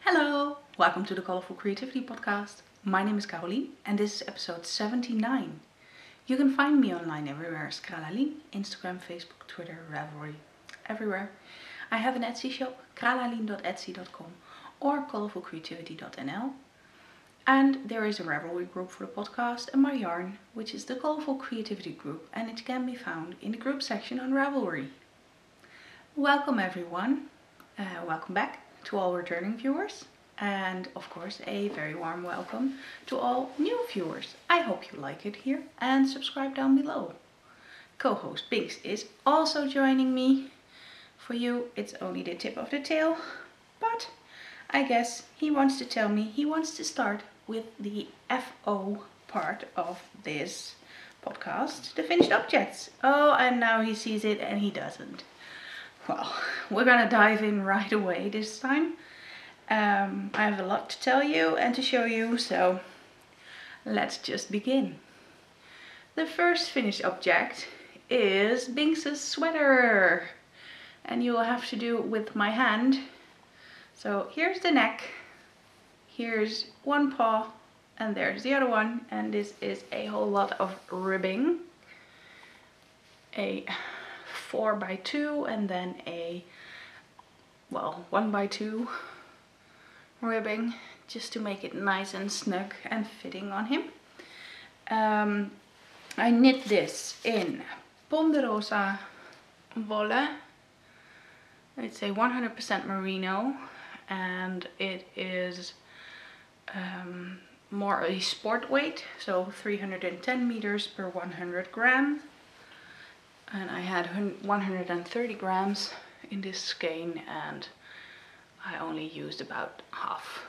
Hello! Welcome to the Colourful Creativity podcast. My name is Carolien and this is episode 79. You can find me online everywhere as Carolien, Instagram, Facebook, Twitter, Ravelry, everywhere. I have an Etsy shop, carolien.etsy.com or colourfulcreativity.nl. And there is a Ravelry group for the podcast and my yarn, which is the Colourful Creativity group, and it can be found in the group section on Ravelry. Welcome everyone. Welcome back to all returning viewers, and of course a very warm welcome to all new viewers. I hope you like it here and subscribe down below. Co-host Binks is also joining me. For you it's only the tip of the tail, but I guess he wants to tell me he wants to start with the FO part of this podcast, the finished objects. Oh, and now he sees it and he doesn't. Well, we're gonna dive in right away this time. I have a lot to tell you and to show you, so let's just begin. The first finished object is Binks's sweater, and you will have to do it with my hand. So here's the neck, here's one paw, and there's the other one, and this is a whole lot of ribbing. A 4x2 and then a 1x2 ribbing, just to make it nice and snug and fitting on him. I knit this in Ponderosa Wolle. It's a 100% merino, and it is more a sport weight, so 310 meters per 100 grams. And I had 130 grams in this skein, and I only used about half.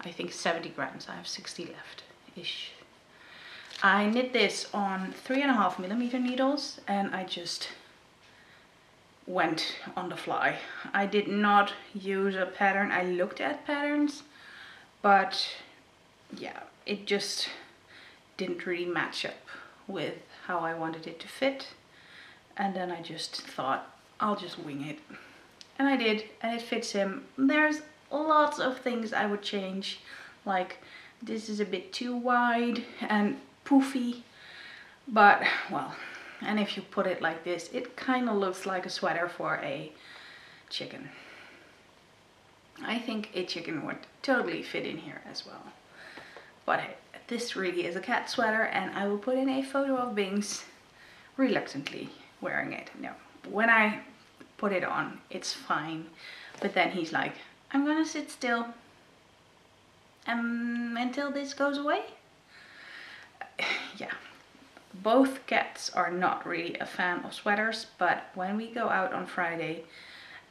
I think 70 grams. I have 60 left ish. I knit this on 3.5mm needles, and I just went on the fly. I did not use a pattern. I looked at patterns, but yeah, it just didn't really match up with how I wanted it to fit. And then I just thought, I'll just wing it. And I did, and it fits him. There's lots of things I would change, like this is a bit too wide and poofy, but well, and if you put it like this, it kind of looks like a sweater for a chicken. I think a chicken would totally fit in here as well. But hey, this really is a cat sweater, and I will put in a photo of Binks reluctantly wearing it. No, when I put it on, it's fine, but then he's like, I'm gonna sit still until this goes away. Yeah, both cats are not really a fan of sweaters, but when we go out on Friday,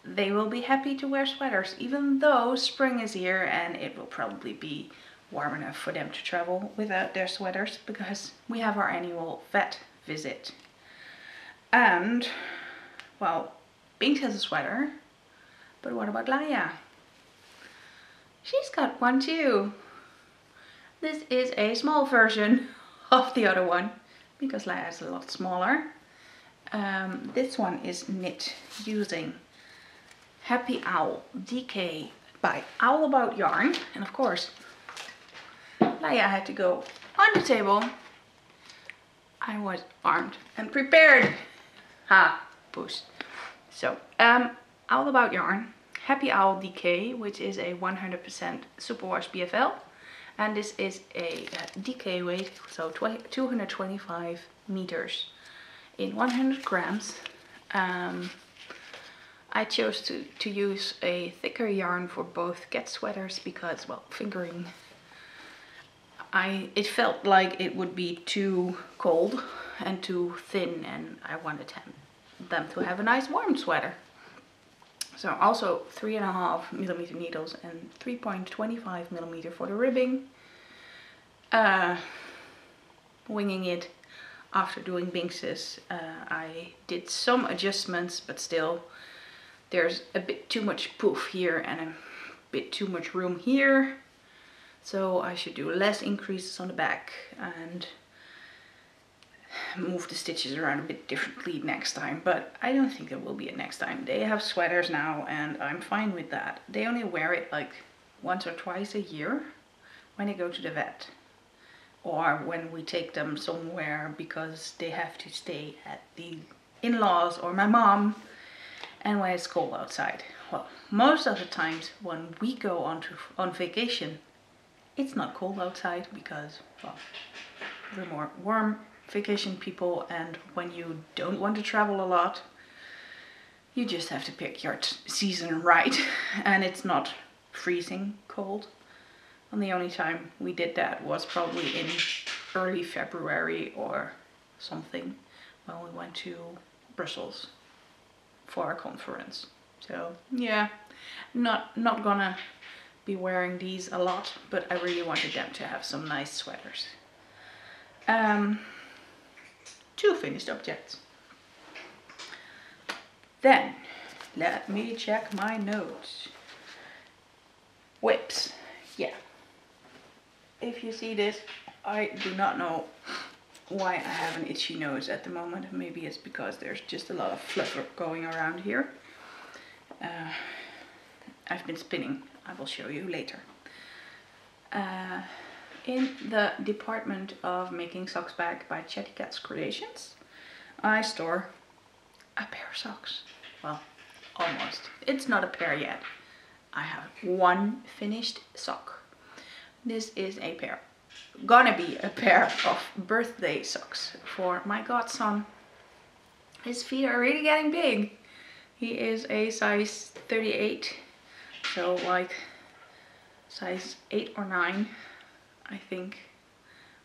they will be happy to wear sweaters, even though spring is here and it will probably be warm enough for them to travel without their sweaters, because we have our annual vet visit. And, well, Binks has a sweater, but what about Laia? She's got one too. This is a small version of the other one, because Laia is a lot smaller. This one is knit using Happy Owl DK by Owl About Yarn. And of course, Laia had to go on the table. I was armed and prepared. Ha, push. So, Owl About Yarn, Happy Owl DK, which is a 100% superwash BFL. And this is a DK weight, so 225 meters in 100 grams. I chose to use a thicker yarn for both cat sweaters because, well, fingering, it felt like it would be too cold and too thin, and I wanted them to have a nice warm sweater. So also 3.5mm needles and 3.25mm for the ribbing. Winging it after doing Binks's. I did some adjustments, but still there's a bit too much poof here and a bit too much room here. So I should do less increases on the back and move the stitches around a bit differently next time, but I don't think there will be a next time. They have sweaters now and I'm fine with that. They only wear it like once or twice a year when they go to the vet, or when we take them somewhere because they have to stay at the in-laws or my mom, and when it's cold outside. Well, most of the times when we go on vacation, it's not cold outside because, well, we're more warm vacation people, and when you don't want to travel a lot, you just have to pick your season right, and it's not freezing cold. And the only time we did that was probably in early February or something, when we went to Brussels for our conference. So yeah, not gonna be wearing these a lot, but I really wanted them to have some nice sweaters. 2 finished objects. Then let me check my notes. Whips, yeah. If you see this, I do not know why I have an itchy nose at the moment. Maybe it's because there's just a lot of fluff going around here. I've been spinning. I will show you later. In the department of making socks bag by Chatty Cat's Creations, I store a pair of socks. Well, almost. It's not a pair yet. I have 1 finished sock. This is a pair. Gonna be a pair of birthday socks for my godson. His feet are really getting big. He is a size 38, so like size 8 or 9, I think.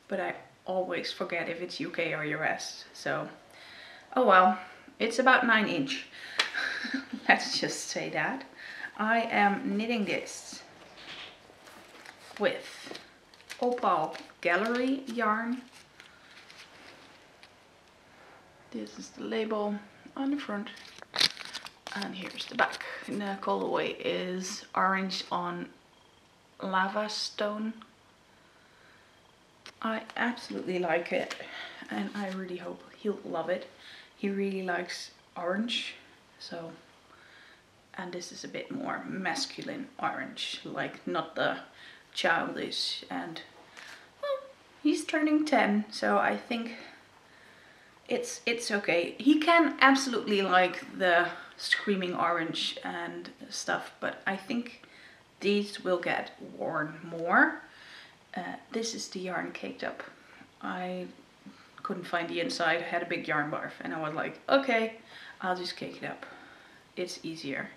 But I always forget if it's UK or US, so oh well, it's about 9 inch. Let's just say that. I am knitting this with Opal Gallery yarn. This is the label on the front, and here's the back. And the colorway is Orange on Lava Stone. I absolutely like it, and I really hope he'll love it. He really likes orange, so, and this is a bit more masculine orange, like not the childish. And well, he's turning 10, so I think it's okay. He can absolutely like the screaming orange and stuff, but I think these will get worn more. This is the yarn caked up. I couldn't find the inside. I had a big yarn barf, and I was like, okay, I'll just cake it up. It's easier.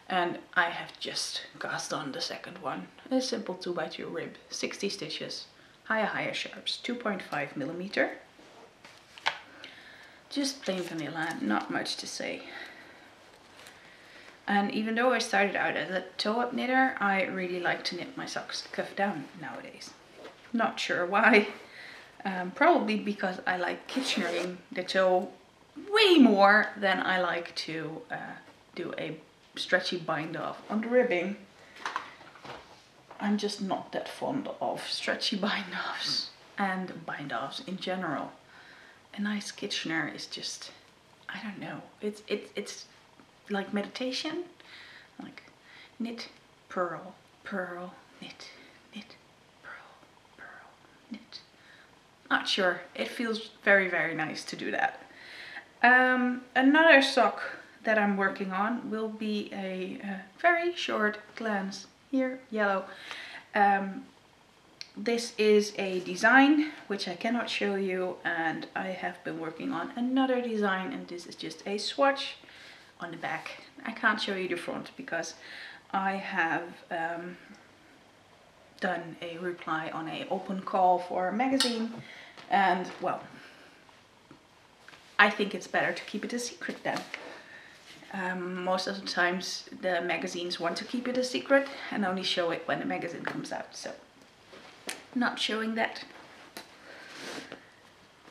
And I have just cast on the second one. A simple 2x2 rib, 60 stitches, higher sharps, 2.5 millimeter. Just plain vanilla, not much to say. And even though I started out as a toe-up knitter, I really like to knit my socks cuff down nowadays. Not sure why. Probably because I like Kitchenering the toe way more than I like to do a stretchy bind off on the ribbing. I'm just not that fond of stretchy bind offs and bind offs in general. A nice Kitchener is just, I don't know, it's like meditation, like knit, purl, purl, knit, knit, purl, purl, knit. Not sure, it feels very, very nice to do that. Another sock that I'm working on will be a very short glance. Here, yellow. This is a design which I cannot show you, and I have been working on another design, and this is just a swatch on the back. I can't show you the front because I have done a reply on an open call for a magazine, and well, I think it's better to keep it a secret then. Most of the times the magazines want to keep it a secret and only show it when the magazine comes out, so not showing that.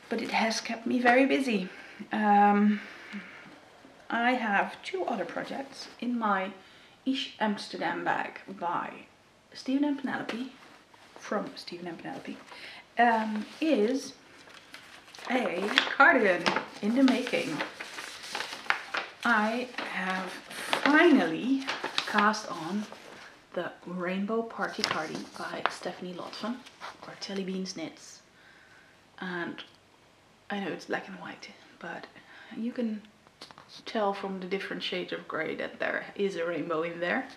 But it has kept me very busy. I have 2 other projects in my Ish Amsterdam bag by Stephen and Penelope, from Stephen and Penelope, is a cardigan in the making. I have finally cast on the Rainbow Party Cardi by Stephanie Lotfen, or Telly Beans Knits. And I know it's black and white, but you can tell from the different shades of grey that there is a rainbow in there.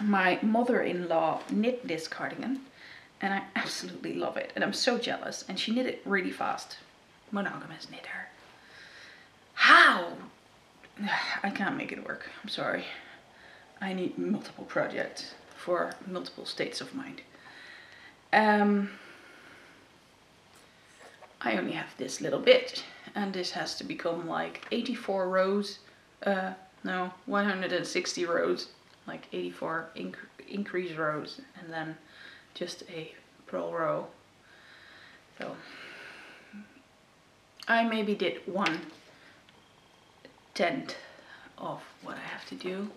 My mother-in-law knit this cardigan and I absolutely love it, and I'm so jealous, and she knit it really fast. Monogamous knitter. How? I can't make it work, I'm sorry. I need multiple projects for multiple states of mind. I only have this little bit, and this has to become like 84 rows, no, 160 rows, like 84 increase rows, and then just a purl row. So I maybe did 1/10 of what I have to do.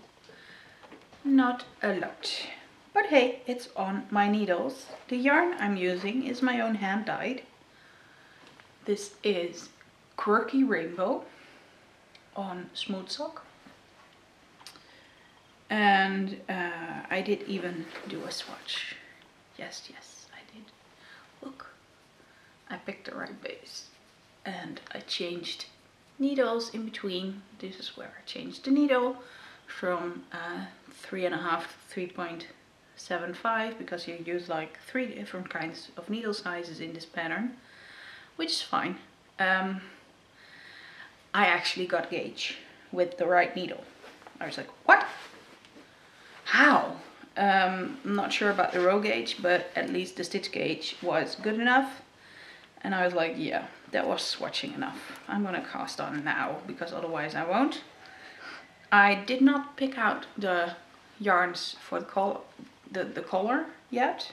Not a lot. But hey, it's on my needles. The yarn I'm using is my own hand dyed. This is Quirky Rainbow on smooth sock. And I did even do a swatch. Yes, I did. Look, I picked the right base. And I changed needles in between. This is where I changed the needle from 3.5 to 3.75, because you use like 3 different kinds of needle sizes in this pattern, which is fine. I actually got gauge with the right needle. I was like, what? How? I'm not sure about the row gauge, but at least the stitch gauge was good enough. And I was like, yeah, that was swatching enough. I'm gonna cast on now, because otherwise I won't. I did not pick out the yarns for the color yet.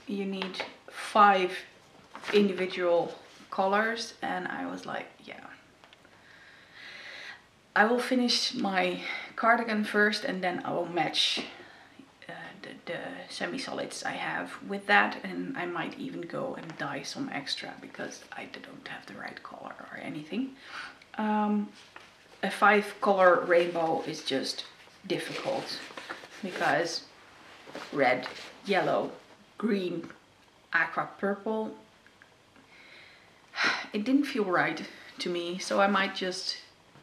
You need 5 individual colors, and I was like, yeah, I will finish my cardigan first, and then I will match the semi-solids I have with that, and I might even go and dye some extra because I don't have the right color or anything. A 5-color rainbow is just difficult because red, yellow, green, aqua purple, it didn't feel right to me, so I might just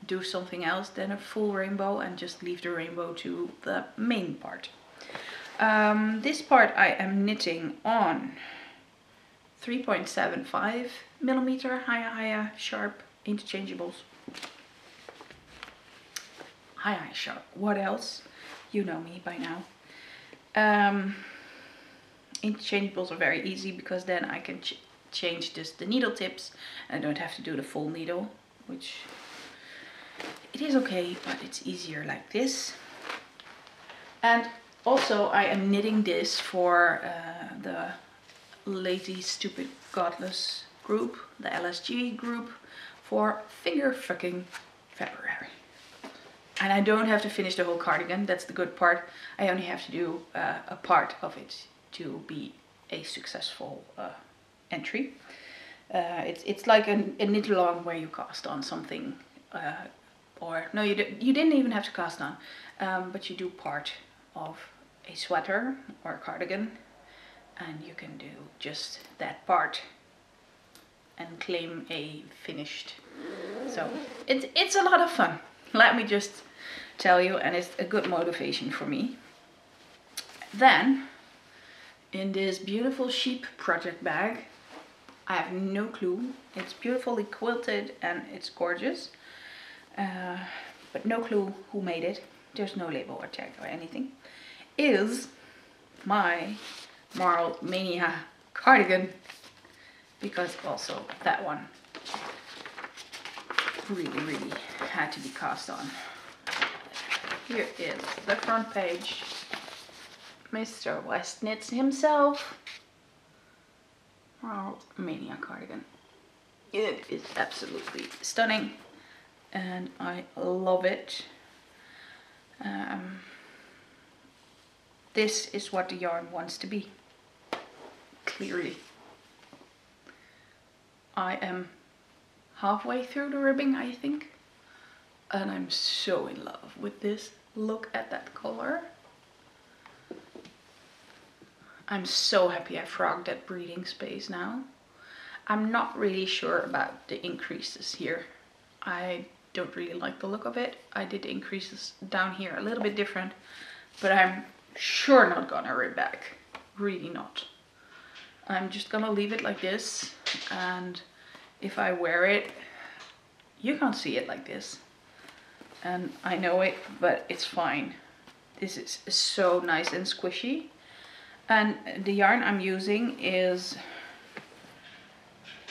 do something else than a full rainbow and just leave the rainbow to the main part. This part I am knitting on 3.75 millimeter high sharp interchangeables. High sharp, what else? You know me by now. Interchangeables are very easy because then I can change just the needle tips and I don't have to do the full needle, which it is okay, but it's easier like this. And also I am knitting this for the Lazy Stupid Godless group, the LSG group, for finger fucking February. And I don't have to finish the whole cardigan, that's the good part. I only have to do a part of it to be a successful entry. It's like a knit along where you cast on something, or no, you didn't even have to cast on, but you do part of a sweater or a cardigan, and you can do just that part and claim a finished. So it's a lot of fun, let me just tell you, and it's a good motivation for me. Then in this beautiful sheep project bag, I have no clue, it's beautifully quilted and it's gorgeous, but no clue who made it, there's no label or tag or anything, is my Marl Mania cardigan, because also that one really had to be cast on. Here is the front page. Mr. West Knits himself. Marl Mania cardigan. It is absolutely stunning and I love it. This is what the yarn wants to be. Clearly. I am halfway through the ribbing, I think. and I'm so in love with this. Look at that color. I'm so happy I frogged that breathing space now. I'm not really sure about the increases here. I don't really like the look of it. I did the increases down here a little bit different, but I'm sure not gonna rip back. Really not. I'm just gonna leave it like this, and if I wear it, you can't see it like this. And I know it, but it's fine. This is so nice and squishy. And the yarn I'm using is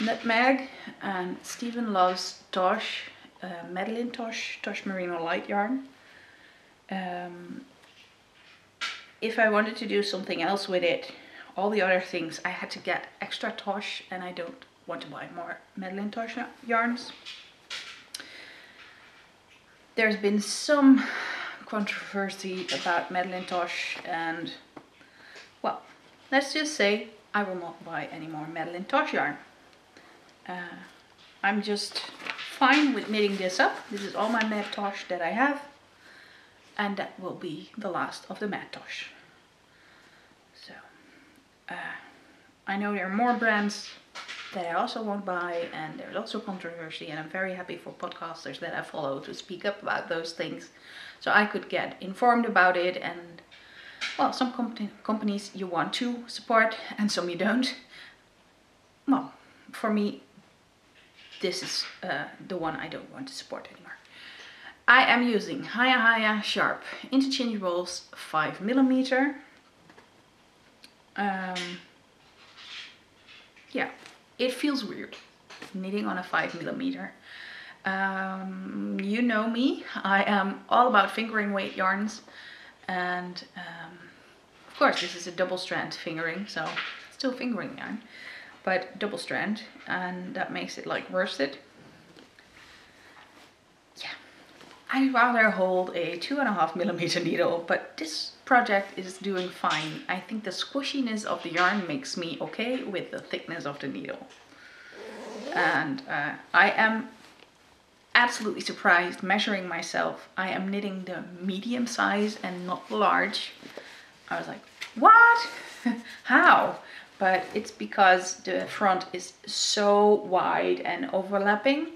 Nutmeg, and Stephen loves Tosh, Madeline Tosh Merino Light yarn. If I wanted to do something else with it, all the other things, I had to get extra Tosh, and I don't want to buy more Madeline Tosh yarns. There's been some controversy about Madeline Tosh, and well, let's just say I will not buy any more Madeline Tosh yarn. I'm just fine with knitting this up. This is all my Mad Tosh that I have, and that will be the last of the Mad Tosh. So I know there are more brands that I also won't buy, and there's also controversy, and I'm very happy for podcasters that I follow to speak up about those things, so I could get informed about it. And well, some companies you want to support and some you don't. Well, for me, this is the one I don't want to support anymore. I am using Haya Sharp Interchangeables 5mm. Yeah, it feels weird knitting on a 5mm. You know me, I am all about fingering weight yarns, and of course this is a double strand fingering, so still fingering yarn, but double strand, and that makes it like worsted. Yeah, I'd rather hold a 2.5mm needle, but this project is doing fine. I think the squishiness of the yarn makes me okay with the thickness of the needle. And I am absolutely surprised measuring myself. I am knitting the medium size and not large. I was like, what? How? But it's because the front is so wide and overlapping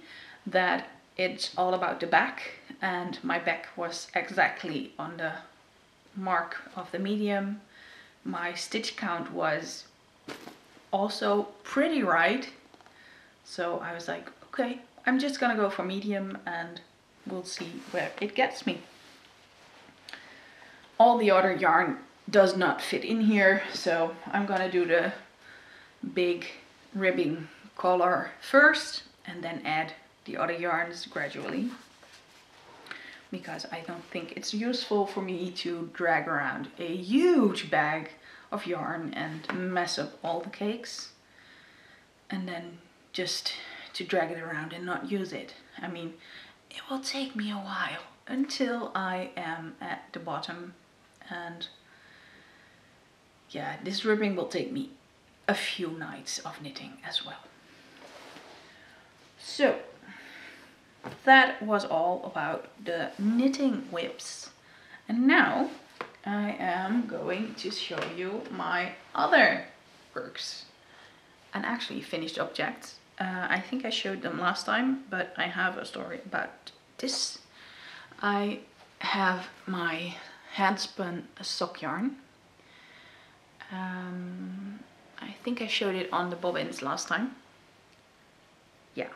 that it's all about the back, and my back was exactly on the mark of the medium. My stitch count was also pretty right, so I was like, okay, I'm just gonna go for medium and we'll see where it gets me. All the other yarn does not fit in here, so I'm gonna do the big ribbing color first and then add the other yarns gradually, because I don't think it's useful for me to drag around a huge bag of yarn and mess up all the cakes and then just to drag it around and not use it. I mean, it will take me a while until I am at the bottom, and yeah, this ribbing will take me a few nights of knitting as well. So that was all about the knitting whips, and now I am going to show you my other works and actually finished objects. I think I showed them last time, but I have a story about this. I have my hand spun sock yarn. I think I showed it on the bobbins last time. Yeah.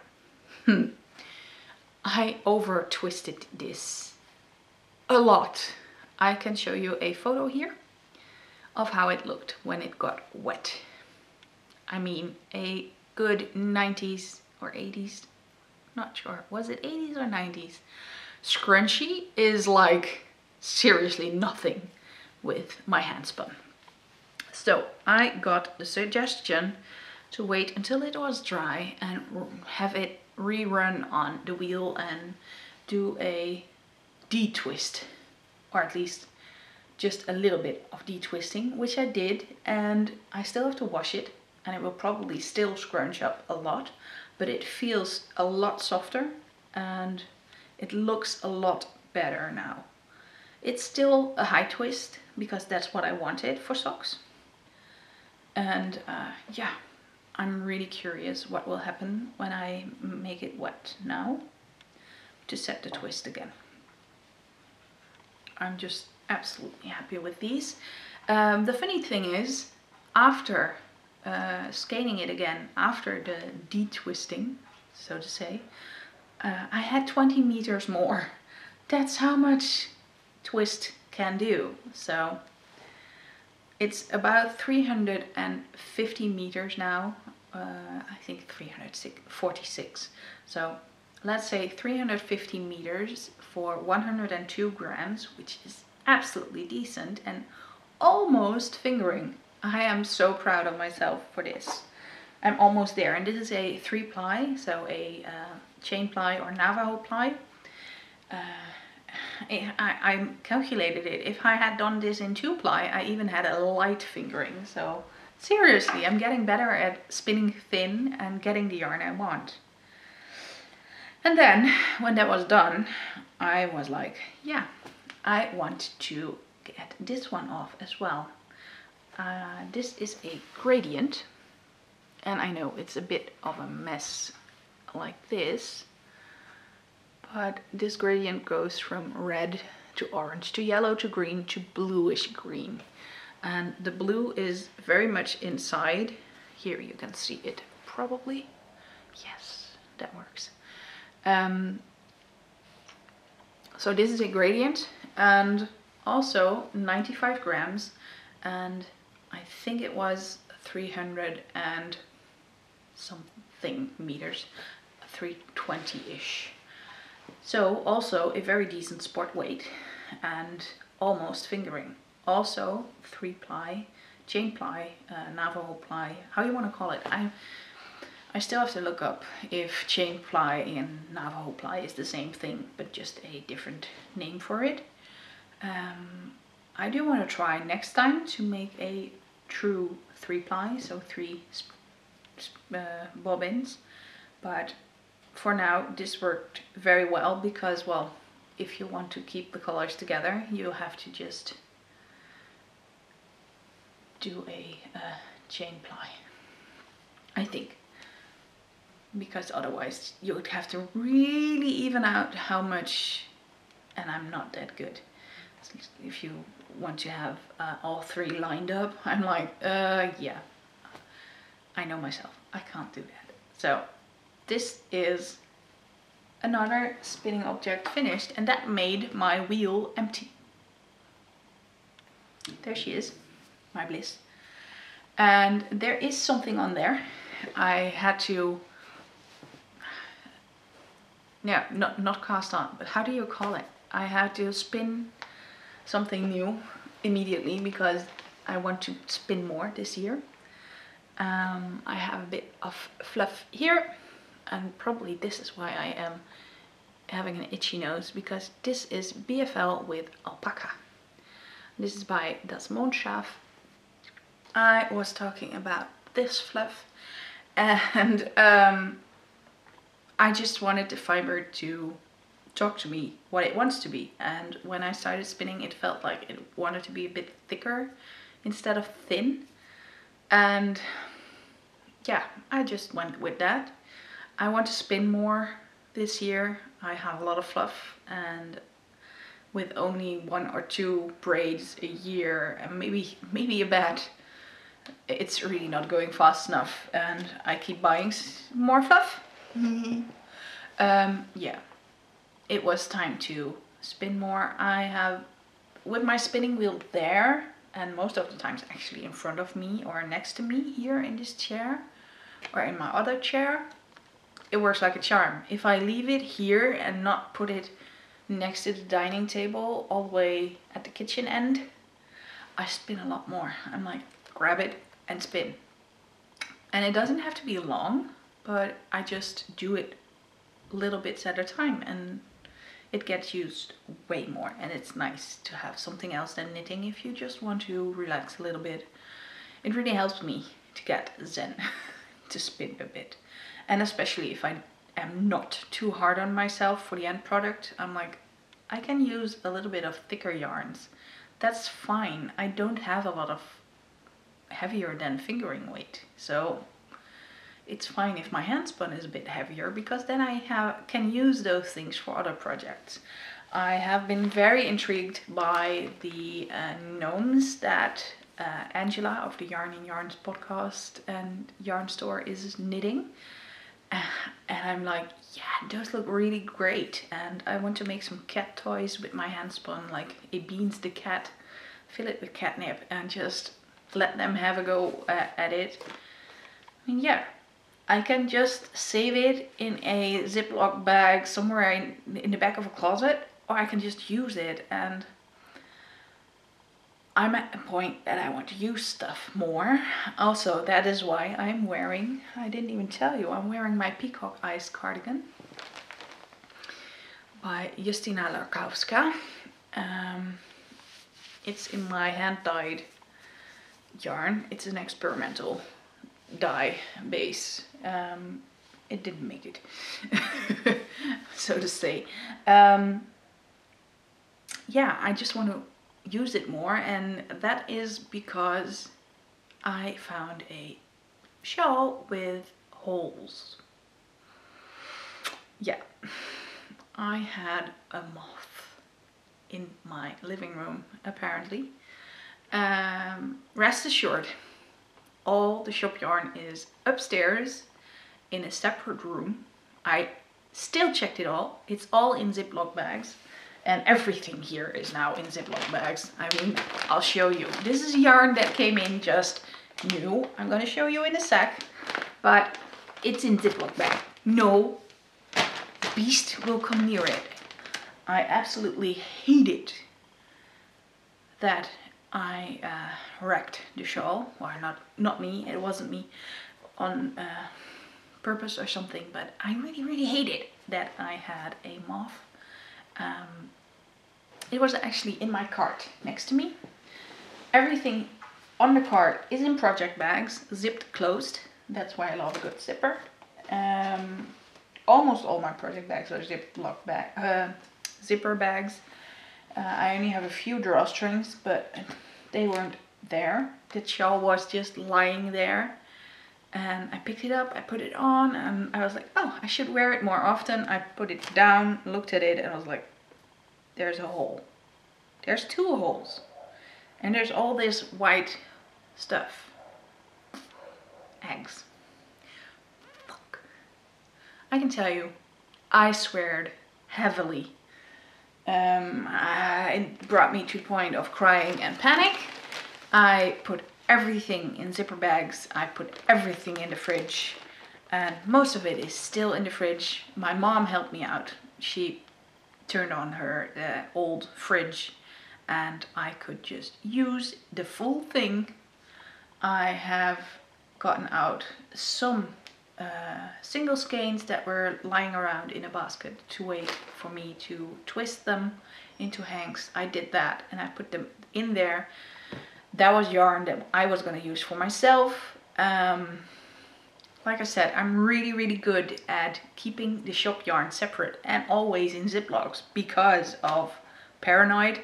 I over twisted this a lot. I can show you a photo here of how it looked when it got wet. I mean, a good 90s or 80s, not sure, was it 80s or 90s? Scrunchie is like seriously nothing with my hand spun. So I got the suggestion to wait until it was dry and have it rerun on the wheel and do a de-twist, or at least just a little bit of de-twisting, which I did, and I still have to wash it, and it will probably still scrunch up a lot, but it feels a lot softer and It looks a lot better now. It's still a high twist because that's what I wanted for socks. And yeah, I'm really curious what will happen when I make it wet now to set the twist again. I'm just absolutely happy with these. The funny thing is, after scaling it again, after the de-twisting, so to say, I had 20 meters more. That's how much twist can do. So it's about 350 meters now. I think 346. So let's say 350 meters for 102 grams, which is absolutely decent and almost fingering. I am so proud of myself for this. I'm almost there, and this is a 3-ply, so a chain ply or Navajo ply. I calculated it. If I had done this in 2-ply, I even had a light fingering. So seriously, I'm getting better at spinning thin and getting the yarn I want. And then when that was done, I was like, yeah, I want to get this one off as well. This is a gradient, and I know it's a bit of a mess like this, but this gradient goes from red to orange to yellow to green to bluish green, and the blue is very much inside. Here you can see it probably. Yes, that works. So this is a gradient, and also 95 grams, and I think it was 300 and something meters, 320-ish. So also a very decent sport weight and almost fingering. Also 3-ply, chain ply, Navajo ply, how you want to call it. I still have to look up if chain ply and Navajo ply is the same thing, but just a different name for it. I do want to try next time to make a true 3-ply, so 3 bobbins, but for now this worked very well because, well, if you want to keep the colors together, you have to just do a chain ply, I think, because otherwise you would have to really even out how much, and I'm not that good. If you want to have all 3 lined up, I'm like, yeah, I know myself, I can't do that. So this is another spinning object finished, and that made my wheel empty. There she is, my bliss. And there is something on there. I had to, yeah, not cast on, but how do you call it? I had to spin something new immediately because I want to spin more this year. I have a bit of fluff here, and probably this is why I am having an itchy nose, because this is BFL with alpaca. This is by Das Mondschaf. I was talking about this fluff, and I just wanted the fiber to talk to me what it wants to be, and when I started spinning it felt like it wanted to be a bit thicker instead of thin, and yeah, I just went with that. I want to spin more this year. I have a lot of fluff, and with only 1 or 2 braids a year, and maybe a bat, it's really not going fast enough, and I keep buying more fluff. Yeah, it was time to spin more. I have, with my spinning wheel there, and most of the times actually in front of me or next to me here in this chair or in my other chair, it works like a charm. If I leave it here and not put it next to the dining table all the way at the kitchen end, I spin a lot more. I'm like, grab it and spin. And it doesn't have to be long, but I just do it little bits at a time, and it gets used way more, and it's nice to have something else than knitting if you just want to relax a little bit. It really helps me to get zen, to spin a bit, and especially if I am am not too hard on myself for the end product. I'm like, I can use a little bit of thicker yarns. That's fine. I don't have a lot of heavier than fingering weight. So it's fine if my hand spun is a bit heavier, because then I can use those things for other projects. I have been very intrigued by the gnomes that Angela of the Yarn in Yarns podcast and yarn store is knitting. And I'm like, yeah, those look really great. And I want to make some cat toys with my hand spun, like a Beans the cat, fill it with catnip and just let them have a go at it. I mean, yeah, I can just save it in a Ziploc bag somewhere in the back of a closet, or I can just use it. And I'm at a point that I want to use stuff more. Also, that is why I'm wearing, I didn't even tell you, I'm wearing my Peacock Eyes cardigan by Justina Larkowska. It's in my hand-dyed yarn. It's an experimental dye base. It didn't make it, so to say. Yeah, I just want to use it more, and that is because I found a shawl with holes. Yeah, I had a moth in my living room apparently. Rest assured, all the shop yarn is upstairs in a separate room. I still checked it all. It's all in Ziploc bags. And everything here is now in Ziploc bags. I mean, I'll show you. This is yarn that came in just new. I'm going to show you in a sec. But it's in Ziploc bag. No beast will come near it. I absolutely hate it that I wrecked the shawl. Or not me, it wasn't me on purpose or something. But I really hate it that I had a moth. It was actually in my cart next to me. Everything on the cart is in project bags, zipped closed. That's why I love a good zipper. Almost all my project bags are zipper bags. I only have a few drawstrings, but they weren't there. The shawl was just lying there. And I picked it up, I put it on, and I was like, oh, I should wear it more often. I put it down, looked at it, and I was like, there's a hole. There's 2 holes. And there's all this white stuff. Eggs. Fuck. I can tell you, I sweared heavily. It brought me to the point of crying and panic. I put everything in zipper bags. I put everything in the fridge. And most of it is still in the fridge. My mom helped me out. She turned on her old fridge and I could just use the full thing. I have gotten out some single skeins that were lying around in a basket to wait for me to twist them into hanks. I did that and I put them in there. That was yarn that I was going to use for myself. Like I said, I'm really good at keeping the shop yarn separate and always in Ziplocs because of paranoid.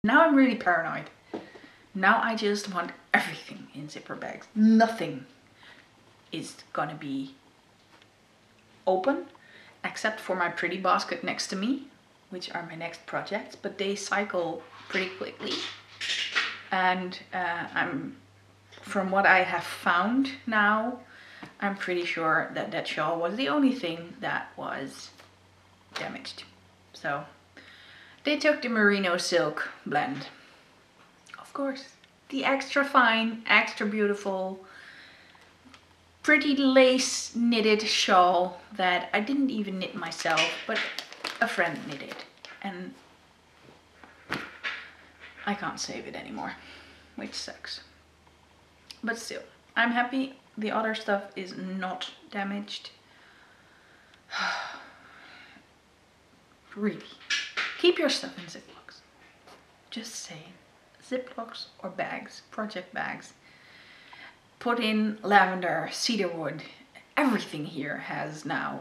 Now I'm really paranoid. Now I just want everything in zipper bags. Nothing is gonna be open except for my pretty basket next to me, which are my next projects, but they cycle pretty quickly. And from what I have found now, I'm pretty sure that that shawl was the only thing that was damaged. So they took the merino silk blend. Of course, the extra fine, extra beautiful, pretty lace knitted shawl that I didn't even knit myself, but a friend knitted. And I can't save it anymore, which sucks. But still, I'm happy the other stuff is not damaged. Really, keep your stuff in Ziplocs. Just saying. Ziplocs or bags, project bags. Put in lavender, cedarwood, everything here has now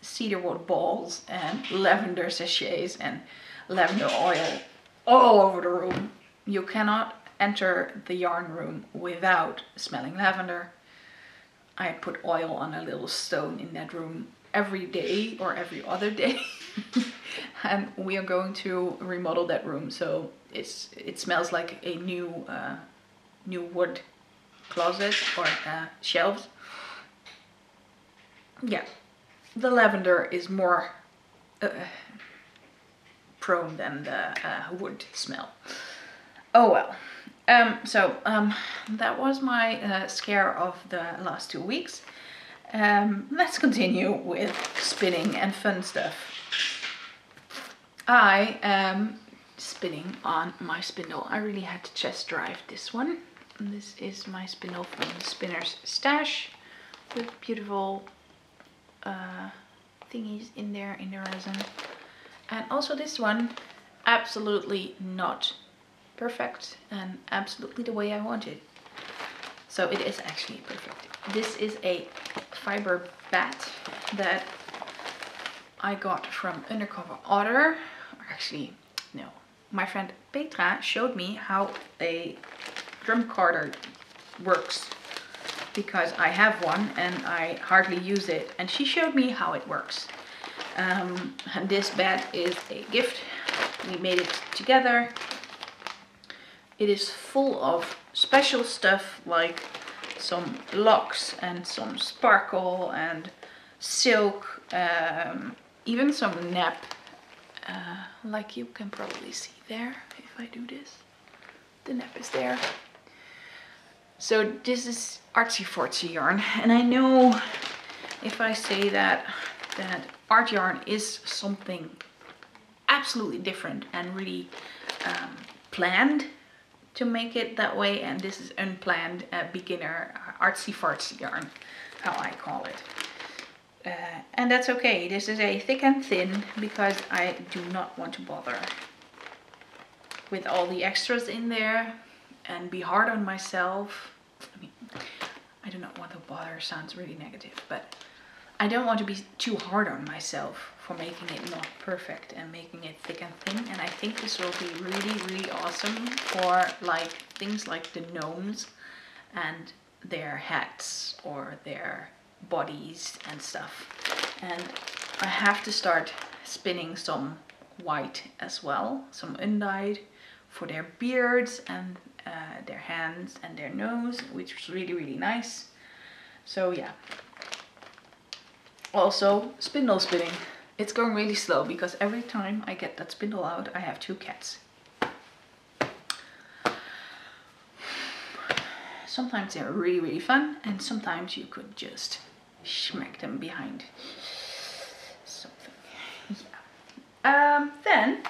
cedarwood balls and lavender sachets and lavender oil all over the room. You cannot enter the yarn room without smelling lavender. I put oil on a little stone in that room every day or every other day. And we are going to remodel that room, so it smells like a new wood closet or shelves. Yeah, the lavender is more prone than the wood smell. Oh well. So that was my scare of the last 2 weeks. Let's continue with spinning and fun stuff. I am spinning on my spindle. I really had to test drive this one. This is my spindle from the Spinner's Stash with beautiful thingies in there in the resin. And also this one, absolutely not perfect and absolutely the way I want it. So it is actually perfect. This is a fiber bat that I got from Undercover Otter. Actually, no. My friend Petra showed me how a drum carder works, because I have one and I hardly use it, and she showed me how it works. And this bat is a gift. We made it together. It is full of special stuff like some locks and some sparkle and silk, even some nap, like you can probably see there if I do this. The nap is there. So this is artsy fartsy yarn, and I know if I say that art yarn is something absolutely different and really planned to make it that way, and this is unplanned beginner artsy fartsy yarn, how I call it. And that's okay. This is a thick and thin because I do not want to bother with all the extras in there and be hard on myself. I mean, I do not want to bother, sounds really negative, but I don't want to be too hard on myself for making it not perfect and making it thick and thin. And I think this will be really, really awesome for like things like the gnomes and their hats or their bodies and stuff. And I have to start spinning some white as well, some undyed, for their beards and their hands and their nose, which is really, really nice. So yeah. Also, spindle spinning. It's going really slow because every time I get that spindle out, I have 2 cats. Sometimes they're really, really fun, and sometimes you could just smack them behind something. Yeah. Then,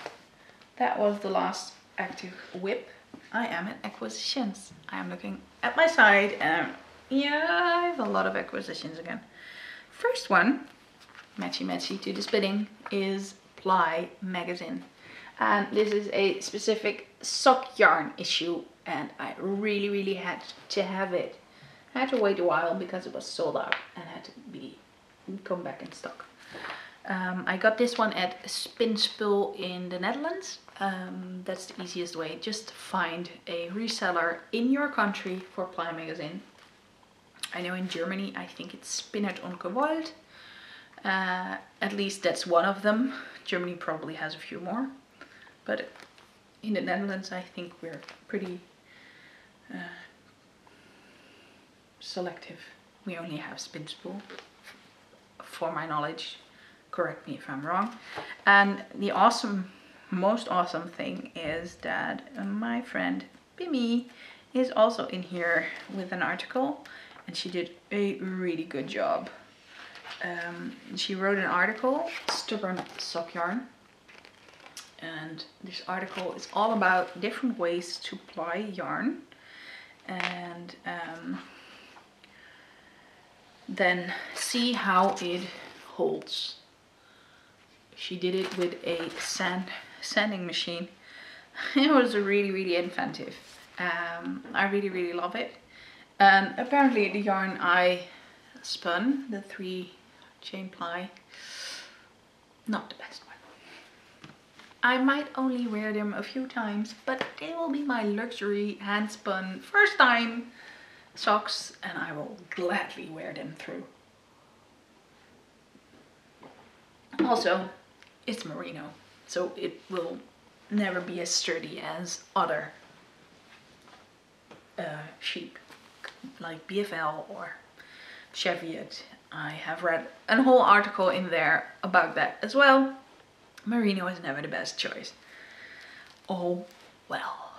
that was the last active whip. I am at acquisitions. I am looking at my side, and yeah, I have a lot of acquisitions again. First one, matchy to the spinning, is Ply magazine, and this is a specific sock yarn issue, and I really had to have it. I had to wait a while because it was sold out and had to come back in stock. I got this one at Spinspul in the Netherlands. That's the easiest way. Just find a reseller in your country for Ply magazine. I know in Germany, I think it's Spinnert und Gewollt. At least that's one of them. Germany probably has a few more. But in the Netherlands, I think we're pretty selective. We only have Spinspool, for my knowledge. Correct me if I'm wrong. And the most awesome thing is that my friend Bimmy is also in here with an article. And she did a really good job. She wrote an article, Stubborn Sock Yarn. And this article is all about different ways to ply yarn. And then see how it holds. She did it with a sanding machine. It was really inventive. I really love it. And apparently the yarn I spun, the 3 chain ply. Not the best one. I might only wear them a few times, but they will be my luxury hand spun first time socks, and I will gladly wear them through. Also, it's merino, so it will never be as sturdy as other sheep like BFL or Cheviot. I have read a whole article in there about that as well. Merino is never the best choice. Oh well.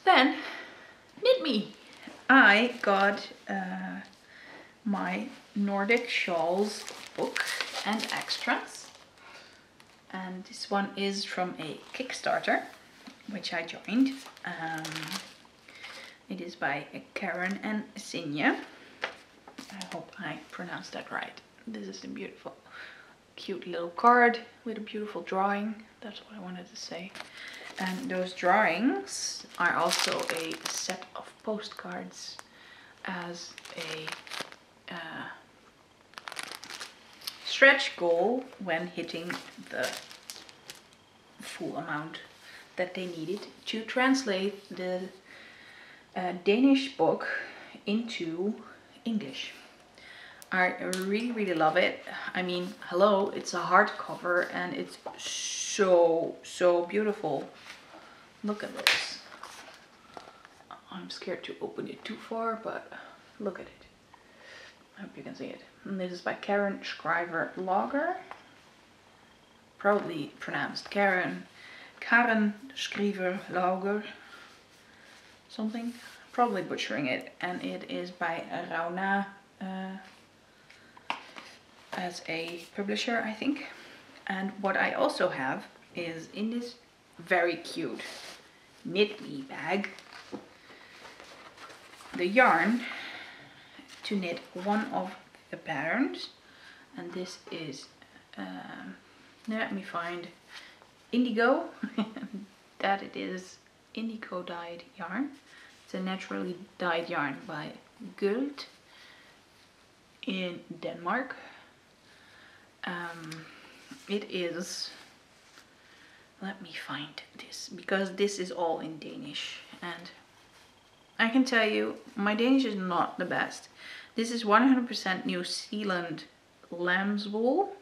Then, Knit Me. I got my Nordic Shawls book and extras. And this one is from a Kickstarter, which I joined. It is by Karen and Sinja. I hope I pronounced that right. This is a beautiful, cute little card with a beautiful drawing. That's what I wanted to say. And those drawings are also a set of postcards as a stretch goal when hitting the full amount that they needed to translate the Danish book into English. I really love it. I mean, hello, it's a hardcover and it's so beautiful. Look at this. I'm scared to open it too far, but look at it. I hope you can see it. And this is by Karen Schrijver-Lager. Probably pronounced Karen Schrijver-Lager. Something. Probably butchering it. And it is by Rauna as a publisher, I think. And what I also have is in this very cute Knit Me bag, the yarn to knit one of the patterns. And this is, let me find, indigo. That it is indigo dyed yarn. It's a naturally dyed yarn by Guld in Denmark. It is, let me find this, because this is all in Danish, and I can tell you my Danish is not the best. This is 100% New Zealand lamb's wool.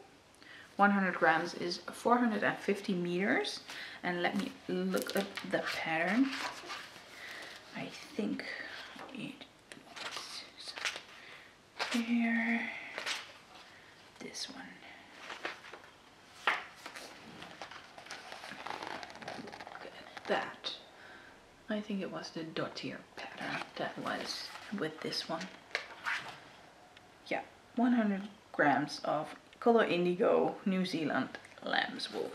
100 grams is 450 meters. And let me look up the pattern. I think it is here. This one. Look at that. I think it was the dottier pattern that was with this one. Yeah, 100 grams of color indigo New Zealand lamb's wool.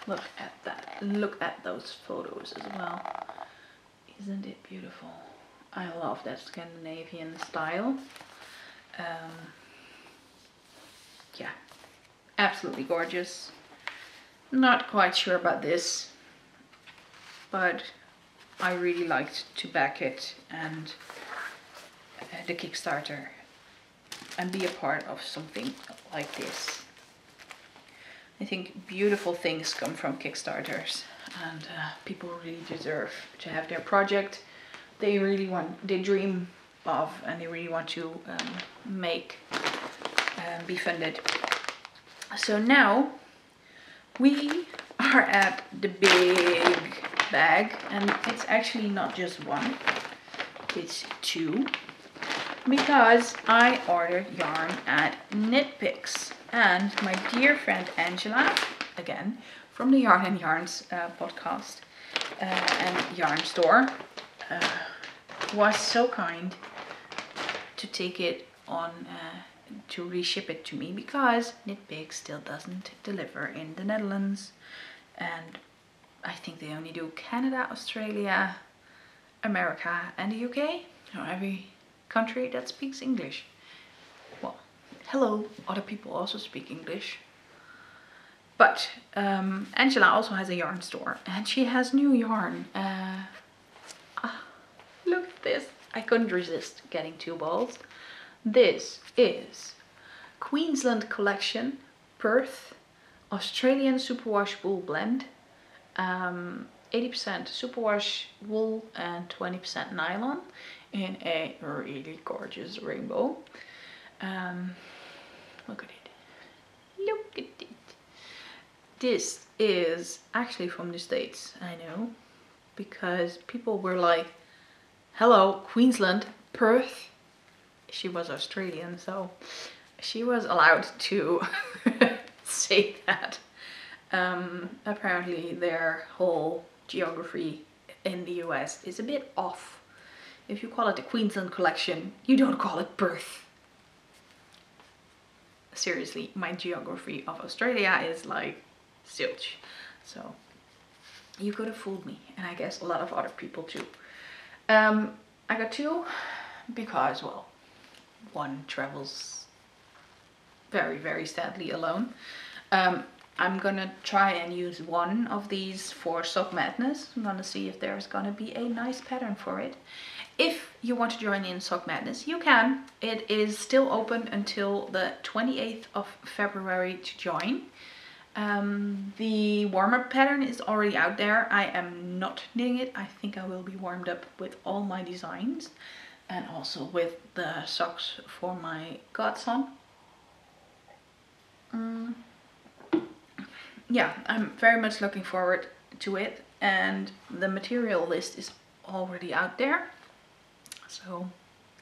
Look at that. Look at those photos as well. Isn't it beautiful? I love that Scandinavian style. Yeah, absolutely gorgeous. Not quite sure about this, but I really liked to back it and the Kickstarter and be a part of something like this. I think beautiful things come from Kickstarters, and people really deserve to have their project they really want, they dream of, and they really want to make be funded. So now we are at the big bag, and it's actually not just one, it's 2, because I ordered yarn at Knitpicks, and my dear friend Angela, again from the Yarn and Yarns podcast and yarn store, was so kind to take it on to reship it to me, because Knitpicks still doesn't deliver in the Netherlands, and I think they only do Canada, Australia, America and the UK, or every country that speaks English. Well, hello, other people also speak English. But Angela also has a yarn store, and she has new yarn. Look at this. I couldn't resist getting 2 balls. This is Queensland Collection Perth Australian Superwash Wool Blend. 80% superwash wool and 20% nylon in a really gorgeous rainbow. Look at it. Look at it. This is actually from the States, I know, because people were like, hello, Queensland, Perth. She was Australian, so she was allowed to say that. Apparently their whole geography in the US is a bit off. If you call it the Queensland Collection, you don't call it Perth. Seriously, my geography of Australia is like zilch. So you could have fooled me, and I guess a lot of other people too. I got 2 because, well, one travels very, very sadly alone. I'm gonna try and use one of these for Sock Madness. I'm gonna see if there's gonna be a nice pattern for it. If you want to join in Sock Madness, you can. It is still open until the 28th of February to join. The warm-up pattern is already out there. I am not knitting it. I think I will be warmed up with all my designs and also with the socks for my godson. Yeah, I'm very much looking forward to it, and the material list is already out there. So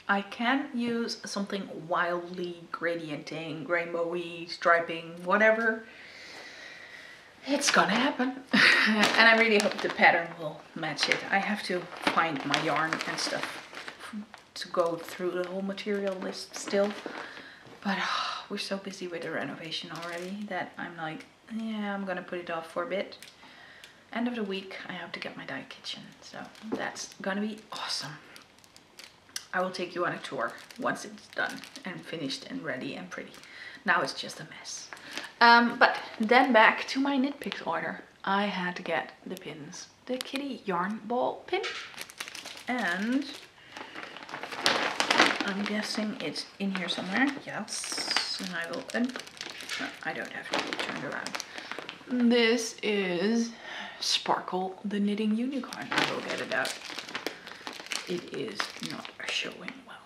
I can use something wildly gradienting, rainbowy, striping, whatever. It's gonna happen. And I really hope the pattern will match it. I have to find my yarn and stuff to go through the whole material list still. But we're so busy with the renovation already that I'm like, yeah, I'm gonna put it off for a bit. End of the week, I have to get my dye kitchen. So that's gonna be awesome. I will take you on a tour once it's done and finished and ready and pretty. Now it's just a mess. But then back to my knit picks order. I had to get the pins. The kitty yarn ball pin. And I'm guessing it's in here somewhere. Yes. And I will, no, I don't have to turn it around. This is Sparkle the Knitting Unicorn. I will get it out. It is not showing well.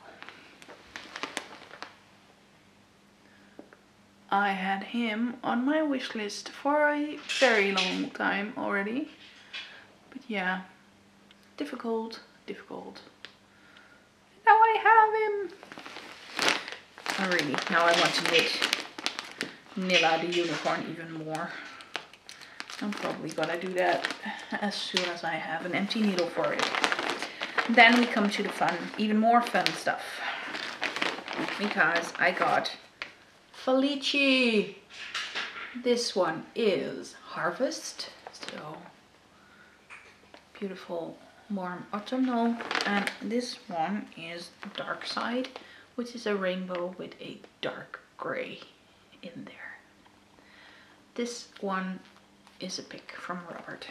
I had him on my wish list for a very long time already. But yeah, difficult. Now I have him. Oh really, now I want to knit Nilla the unicorn even more. I'm probably gonna do that as soon as I have an empty needle for it. Then we come to the fun, even more fun stuff. Because I got Felici. This one is Harvest. So beautiful, warm autumnal. And this one is Dark Side, which is a rainbow with a dark gray in there. This one is a pick from Robert.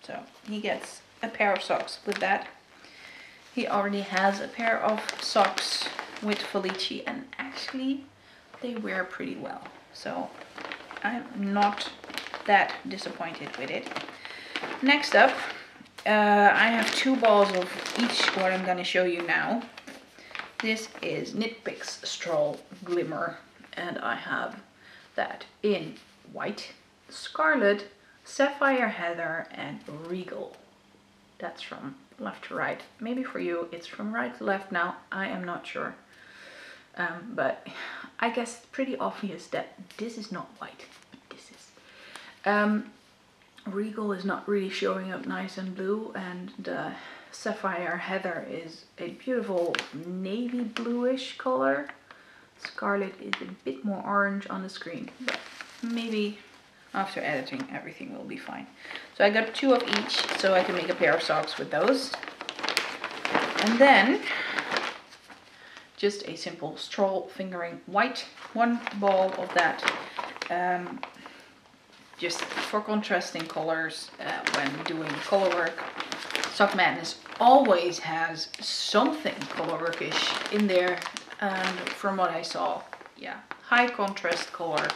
So he gets a pair of socks with that. He already has a pair of socks with Felici, and actually they wear pretty well. So I'm not that disappointed with it. Next up, I have 2 balls of each what I'm going to show you now. This is Knit Picks Stroll Glimmer, and I have that in white, scarlet, sapphire heather, and regal. That's from left to right. Maybe for you it's from right to left now. I am not sure. But I guess it's pretty obvious that this is not white. But this is. Regal is not really showing up nice and blue, and the sapphire heather is a beautiful navy bluish color. Scarlet is a bit more orange on the screen, but maybe after editing everything will be fine. So I got 2 of each so I can make a pair of socks with those. And then just a simple stroll fingering white, 1 ball of that, just for contrasting colors when doing color work. Sock Madness always has something color workish in there, and from what I saw, yeah, high contrast color.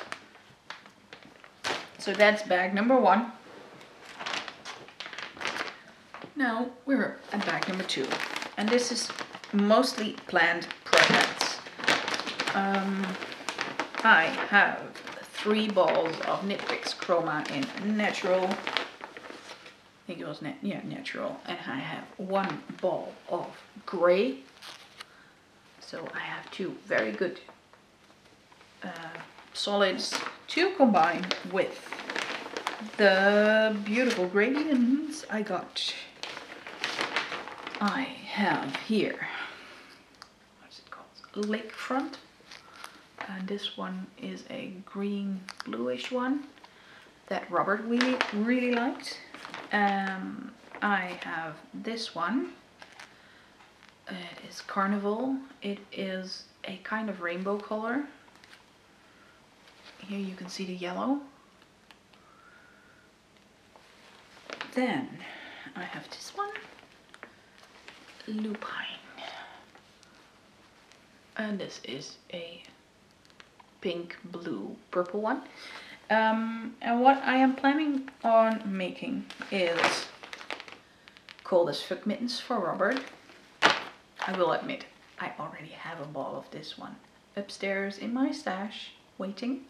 So that's bag number 1. Now we're at bag number 2, and this is mostly planned projects. I have 3 balls of Knit Picks Chroma in natural. I think it was natural, and I have 1 ball of gray. So I have 2 very good solids to combine with the beautiful gradients I got. I have here, what's it called? Lakefront. And this one is a green bluish one that Robert really liked. I have this one. It is Carnival. It is a kind of rainbow color. Here you can see the yellow. Then I have this one, Lupine. And this is a pink, blue, purple one. And what I am planning on making is Cold as Fuck mittens for Robert. I will admit, I already have a ball of this one upstairs in my stash, waiting.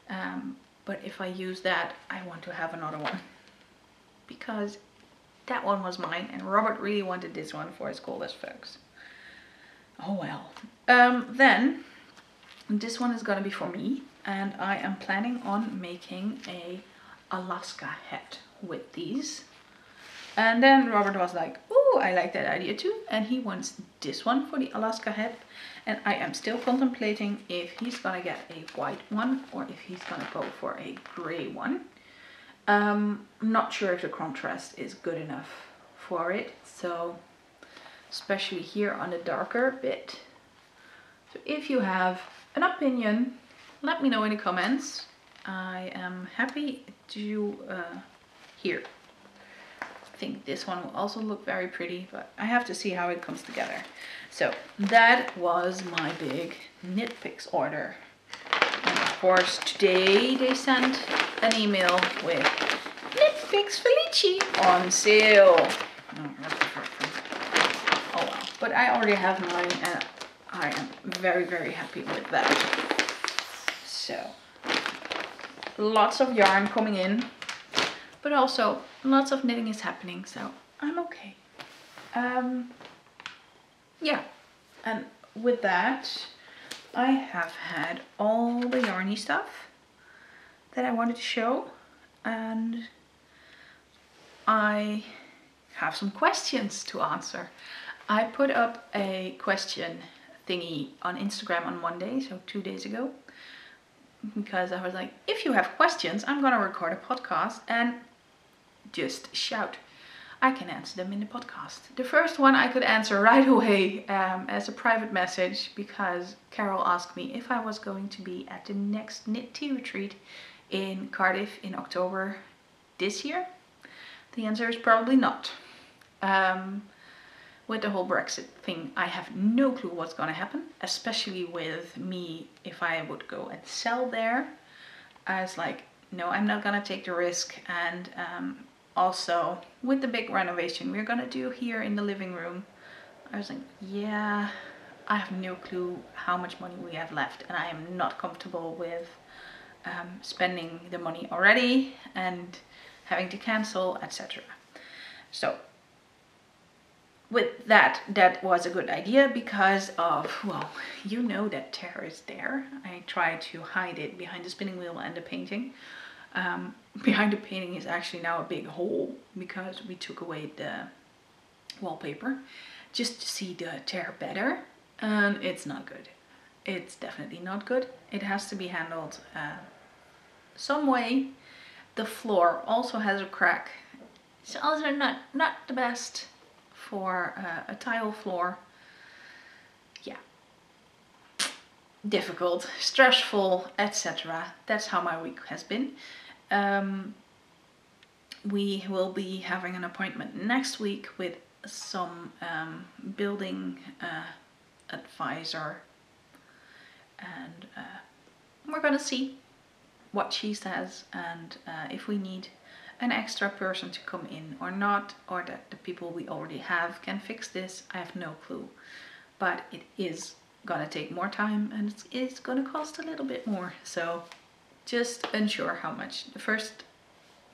But if I use that, I want to have another one. Because that one was mine, and Robert really wanted this one for his Cold as Fucks. Oh well. Then, this one is gonna be for me, and I am planning on making a Alaska hat with these. And then Robert was like, "Ooh, I like that idea too," and he wants this one for the Alaska hat. And I am still contemplating if he's gonna get a white one or if he's gonna go for a gray one. I'm not sure if the contrast is good enough for it, so especially here on the darker bit. So if you have an opinion, let me know in the comments. I am happy to hear. I think this one will also look very pretty, but I have to see how it comes together. So that was my big Knit Picks order. And of course today they sent an email with Knit Picks Felici on sale. Oh well, but I already have mine and I am very happy with that. So lots of yarn coming in, but also lots of knitting is happening, so I'm okay. Yeah, and with that I have had all the yarny stuff that I wanted to show, and I have some questions to answer. I put up a question thingy on Instagram on Monday, so 2 days ago, because I was like, if you have questions, I'm gonna record a podcast and just shout. I can answer them in the podcast. The first one I could answer right away as a private message, because Carol asked me if I was going to be at the next Knit Tea Retreat in Cardiff in October this year. The answer is probably not. With the whole Brexit thing, I have no clue what's gonna happen, especially with me if I would go and sell there. I was like, no, I'm not gonna take the risk. And also with the big renovation we're gonna do here in the living room, I was like, yeah, I have no clue how much money we have left, and I am not comfortable with spending the money already and having to cancel, etc. So with that, that was a good idea because of, well, you know that tear is there. I tried to hide it behind the spinning wheel and the painting. Behind the painting is actually now a big hole because we took away the wallpaper just to see the tear better, and it's not good. It's definitely not good. It has to be handled some way. The floor also has a crack. It's also not the best for a tile floor. Yeah, difficult, stressful, etc. That's how my week has been. we will be having an appointment next week with some building advisor, and we're gonna see what she says, and if we need an extra person to come in or not, or that the people we already have can fix this. I have no clue, but it is gonna take more time and it's gonna cost a little bit more, so just unsure how much. The first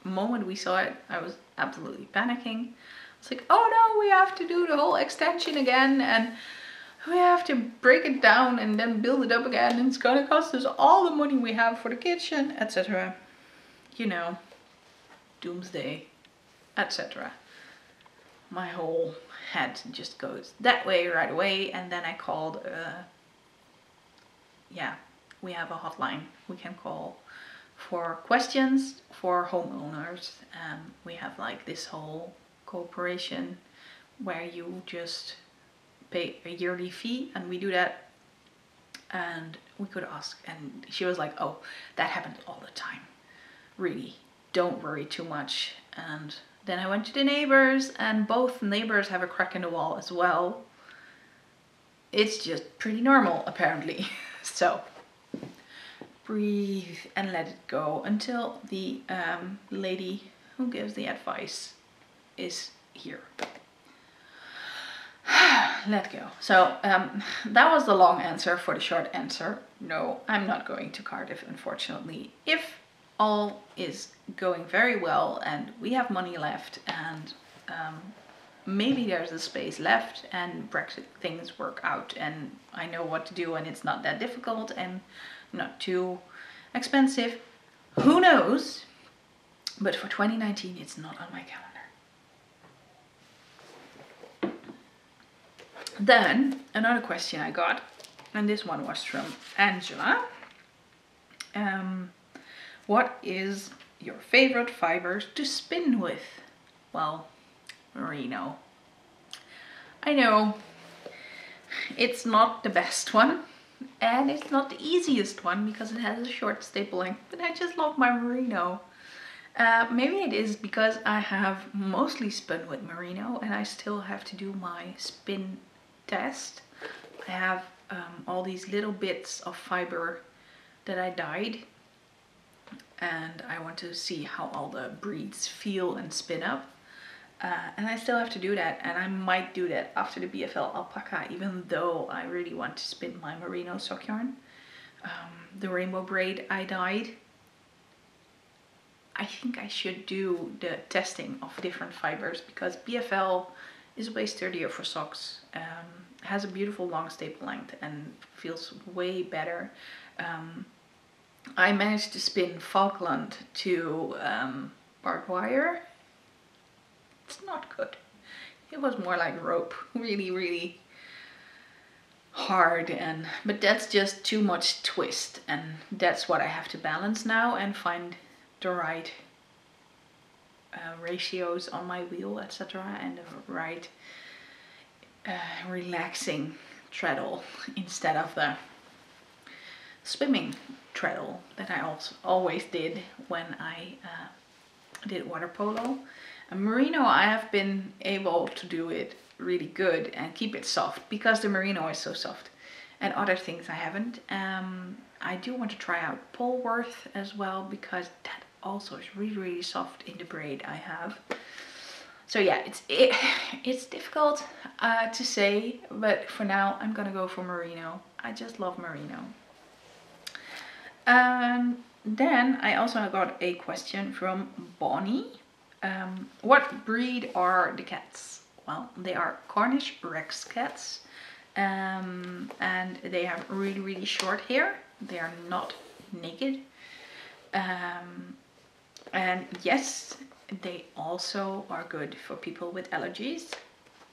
moment we saw it, I was absolutely panicking. It's like, oh no, we have to do the whole extension again, and we have to break it down and then build it up again, and it's gonna cost us all the money we have for the kitchen, etc. You know, doomsday, etc. My whole head just goes that way right away, and then I called, yeah, we have a hotline we can call for questions for homeowners. We have like this whole cooperation where you just pay a yearly fee, and we do that, and we could ask, and she was like, oh, that happens all the time, really, don't worry too much. And then I went to the neighbors, and both neighbors have a crack in the wall as well. It's just pretty normal apparently. So breathe and let it go until the lady who gives the advice is here. Let go. So that was the long answer for the short answer. No, I'm not going to Cardiff, unfortunately. If all is going very well and we have money left, and maybe there's a space left and Brexit things work out and I know what to do and it's not that difficult and not too expensive, who knows? But for 2019 it's not on my calendar. Then another question I got, and this one was from Angela. What is your favorite fibers to spin with? Well, merino. I know it's not the best one and it's not the easiest one because it has a short staple length, but I just love my merino. Maybe it is because I have mostly spun with merino and I still have to do my spin test. I have all these little bits of fiber that I dyed, and I want to see how all the breeds feel and spin up. And I still have to do that, and I might do that after the BFL alpaca, even though I really want to spin my merino sock yarn. The rainbow braid I dyed. I think I should do the testing of different fibers because BFL is way sturdier for socks, has a beautiful long staple length and feels way better. I managed to spin Falkland to barbed wire. It's not good. It was more like rope, really hard, but that's just too much twist, and that's what I have to balance now and find the right ratios on my wheel, etc., and the right relaxing treadle instead of the swimming treadle that I also always did when I did water polo. And merino, I have been able to do it really good and keep it soft because the merino is so soft, and other things I haven't. I do want to try out Polworth as well because that also is really soft in the braid I have. So yeah, it's difficult to say, but for now I'm gonna go for merino. I just love merino. Then I also got a question from Bonnie. What breed are the cats? Well, they are Cornish Rex cats, and they have really short hair. They are not naked, and yes, they also are good for people with allergies,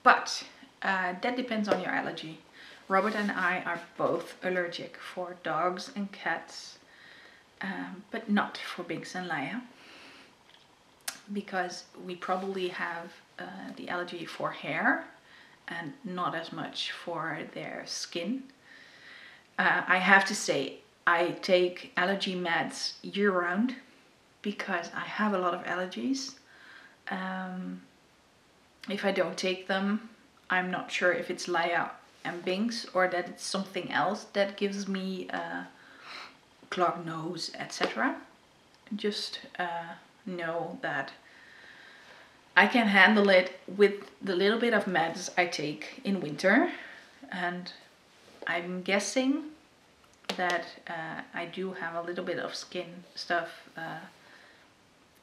but that depends on your allergy. Robert and I are both allergic for dogs and cats, but not for Binks and Leia, because we probably have the allergy for hair and not as much for their skin. I have to say, I take allergy meds year round because I have a lot of allergies. If I don't take them, I'm not sure if it's Laia and Binks or that it's something else that gives me a clogged nose, etc. Just know that I can handle it with the little bit of meds I take in winter, and I'm guessing that I do have a little bit of skin stuff,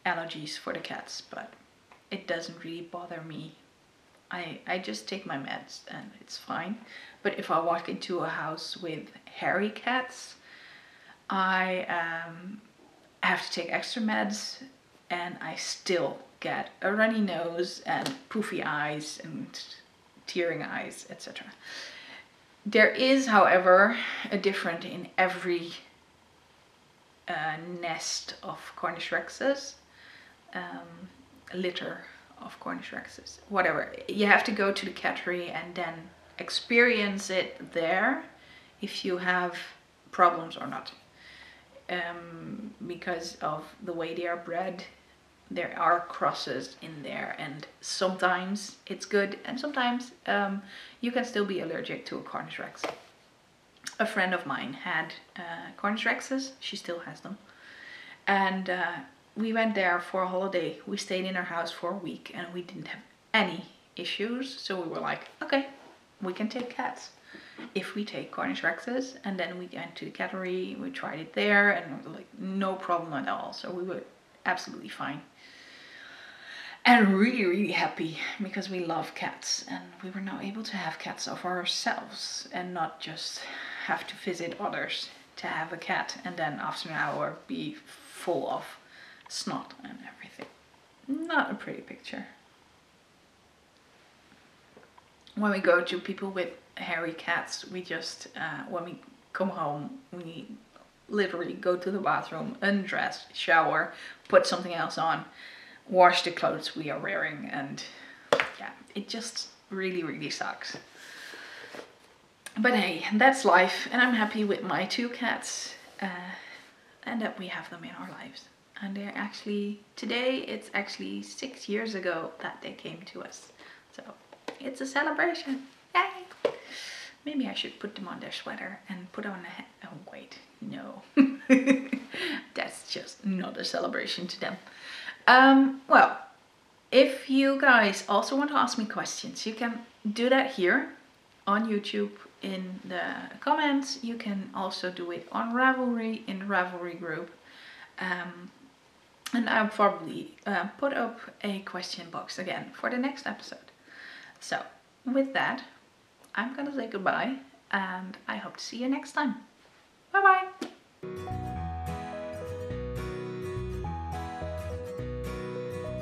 allergies for the cats, but it doesn't really bother me. I just take my meds and it's fine. But if I walk into a house with hairy cats, I have to take extra meds, and I still get a runny nose and poofy eyes and tearing eyes, etc. There is, however, a difference in every nest of Cornish rexes, litter of Cornish rexes, whatever. You have to go to the cattery and then experience it there if you have problems or not. Because of the way they are bred, there are crosses in there, and sometimes it's good and sometimes you can still be allergic to a Cornish rex. A friend of mine had Cornish rexes, she still has them, and we went there for a holiday. We stayed in her house for a week and we didn't have any issues, so we were like, okay, we can take cats if we take Cornish rexes. And then we went to the cattery, we tried it there, and like no problem at all, so we were absolutely fine. And really happy because we love cats, and we were now able to have cats of ourselves and not just have to visit others to have a cat and then after an hour be full of snot and everything. Not a pretty picture. When we go to people with hairy cats, we just, when we come home, we literally go to the bathroom, undress, shower, put something else on, wash the clothes we are wearing, and yeah, it just really sucks. But hey, that's life, and I'm happy with my 2 cats and that we have them in our lives. And they're actually, today it's actually 6 years ago that they came to us, so it's a celebration. Yay! Maybe I should put them on their sweater and put on a hat. Oh wait, no. That's just not a celebration to them. Well, if you guys also want to ask me questions, you can do that here on YouTube in the comments. You can also do it on Ravelry in the Ravelry group. And I'll probably put up a question box again for the next episode. So with that, I'm gonna say goodbye, and I hope to see you next time. Bye bye!